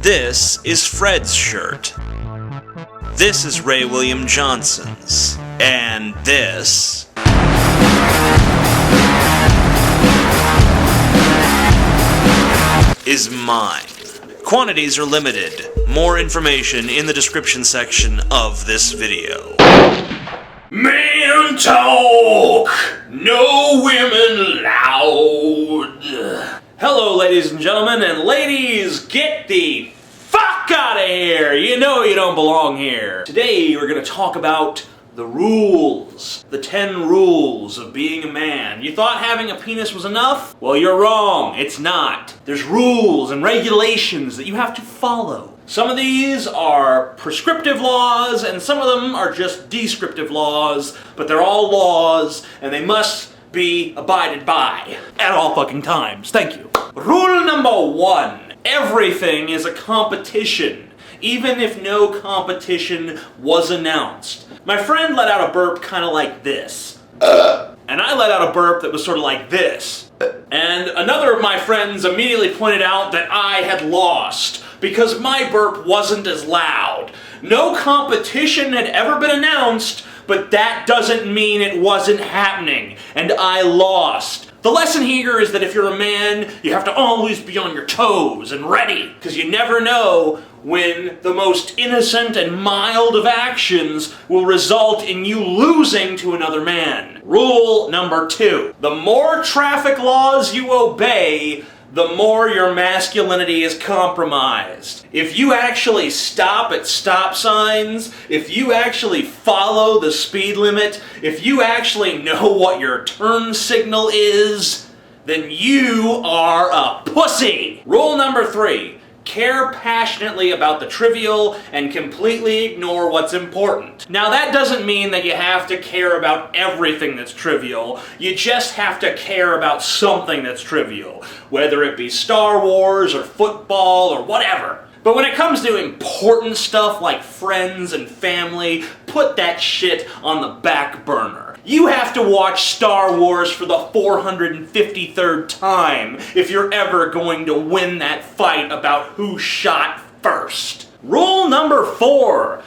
This is Fred's shirt. This is Ray William Johnson's. And this is mine. Quantities are limited. More information in the description section of this video. Man talk! No women allowed! Hello, ladies and gentlemen, and ladies, get the fuck out of here! You know you don't belong here. Today, we're gonna talk about the rules. The 10 rules of being a man. You thought having a penis was enough? Well, you're wrong. It's not. There's rules and regulations that you have to follow. Some of these are prescriptive laws, and some of them are just descriptive laws, but they're all laws, and they must be abided by at all fucking times. Thank you. Rule number 1. Everything is a competition, even if no competition was announced. My friend let out a burp kind of like this. And I let out a burp that was sort of like this. And another of my friends immediately pointed out that I had lost because my burp wasn't as loud. No competition had ever been announced, but that doesn't mean it wasn't happening, and I lost. The lesson here is that if you're a man, you have to always be on your toes and ready, because you never know when the most innocent and mild of actions will result in you losing to another man. Rule number 2. The more traffic laws you obey, the more your masculinity is compromised. If you actually stop at stop signs, if you actually follow the speed limit, if you actually know what your turn signal is, then you are a pussy. Rule number 3. Care passionately about the trivial and completely ignore what's important. Now that doesn't mean that you have to care about everything that's trivial. You just have to care about something that's trivial, whether it be Star Wars or football or whatever. But when it comes to important stuff like friends and family, put that shit on the back burner. You have to watch Star Wars for the 453rd time if you're ever going to win that fight about who shot first. Rule number 4.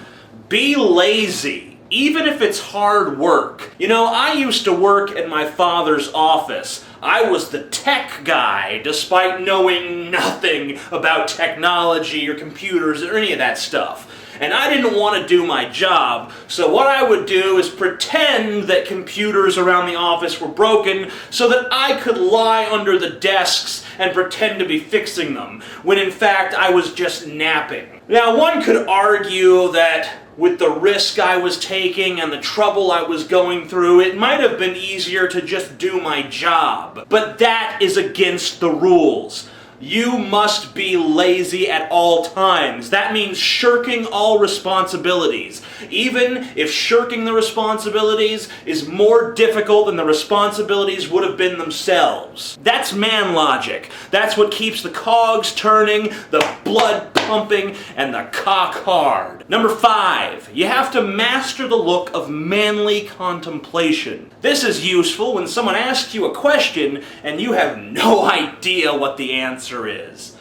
Be lazy, even if it's hard work. You know, I used to work at my father's office. I was the tech guy, despite knowing nothing about technology or computers or any of that stuff. And I didn't want to do my job, so what I would do is pretend that computers around the office were broken so that I could lie under the desks and pretend to be fixing them, when in fact I was just napping. Now, one could argue that with the risk I was taking and the trouble I was going through, it might have been easier to just do my job. But that is against the rules. You must be lazy at all times. That means shirking all responsibilities, even if shirking the responsibilities is more difficult than the responsibilities would have been themselves. That's man logic. That's what keeps the cogs turning, the blood pumping, and the cock hard. Number 5, you have to master the look of manly contemplation. This is useful when someone asks you a question and you have no idea what the answer is.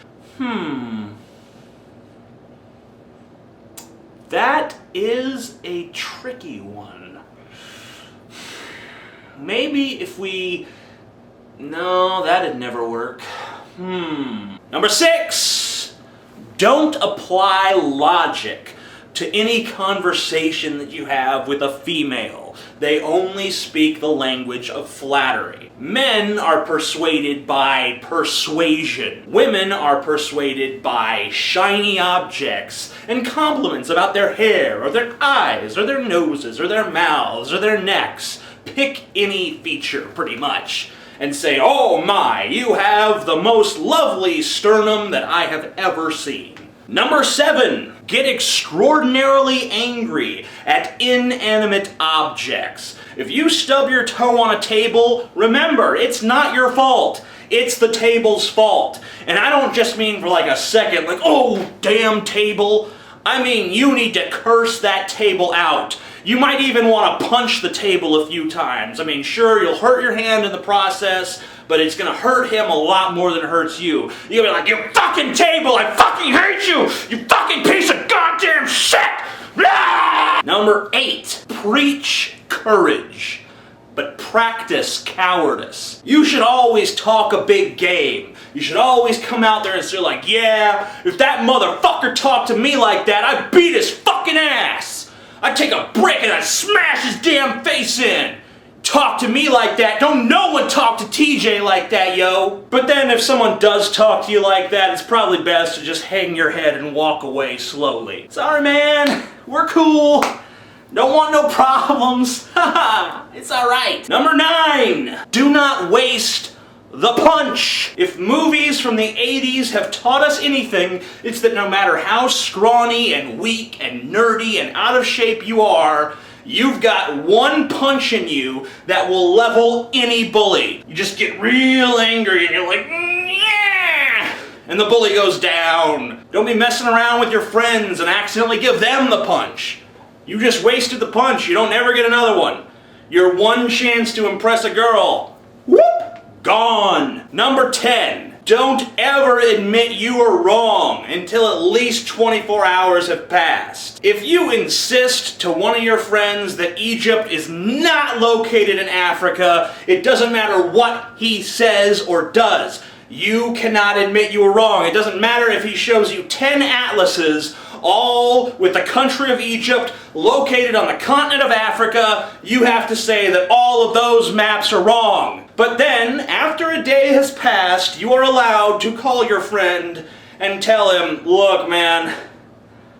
That is a tricky one. Maybe if we... No, that'd never work. Number 6. Don't apply logic to any conversation that you have with a female. They only speak the language of flattery. Men are persuaded by persuasion. Women are persuaded by shiny objects and compliments about their hair, or their eyes, or their noses, or their mouths, or their necks. Pick any feature, pretty much, and say, "Oh my, you have the most lovely sternum that I have ever seen." Number 7, get extraordinarily angry at inanimate objects. If you stub your toe on a table, remember, it's not your fault. It's the table's fault. And I don't just mean for like a second, like, oh, damn table. I mean, you need to curse that table out. You might even want to punch the table a few times. I mean, sure, you'll hurt your hand in the process, but it's going to hurt him a lot more than it hurts you. You'll be like, you fucking table, I fucking hate you! Number 8, preach courage, but practice cowardice. You should always talk a big game. You should always come out there and say like, yeah, if that motherfucker talked to me like that, I'd beat his fucking ass. I'd take a brick and I'd smash his damn face in. Talk to me like that. Don't no one talk to TJ like that, yo. But then if someone does talk to you like that, it's probably best to just hang your head and walk away slowly. Sorry, man. We're cool. Don't want no problems. Haha, it's alright. Number 9, do not waste the punch. If movies from the 80s have taught us anything, it's that no matter how scrawny and weak and nerdy and out of shape you are, you've got one punch in you that will level any bully. You just get real angry and you're like, yeah! And the bully goes down. Don't be messing around with your friends and accidentally give them the punch. You just wasted the punch. You don't ever get another one. Your one chance to impress a girl. Whoop! Gone. Number 10. Don't ever admit you are wrong until at least 24 hours have passed. If you insist to one of your friends that Egypt is not located in Africa, it doesn't matter what he says or does. You cannot admit you were wrong. It doesn't matter if he shows you 10 atlases, all with the country of Egypt located on the continent of Africa. You have to say that all of those maps are wrong. But then, after a day has passed, you are allowed to call your friend and tell him, look, man,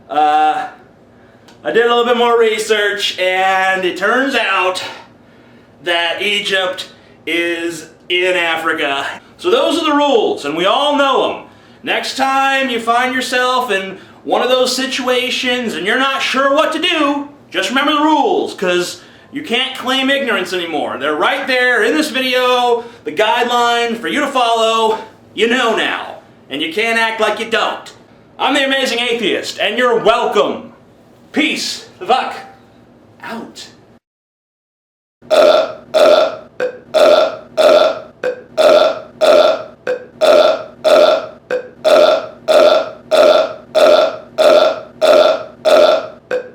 I did a little bit more research, and it turns out that Egypt is in Africa. So those are the rules, and we all know them. Next time you find yourself in one of those situations and you're not sure what to do, just remember the rules, because you can't claim ignorance anymore. They're right there in this video, the guidelines for you to follow. You know now, and you can't act like you don't. I'm the Amazing Atheist, and you're welcome. Peace the fuck out.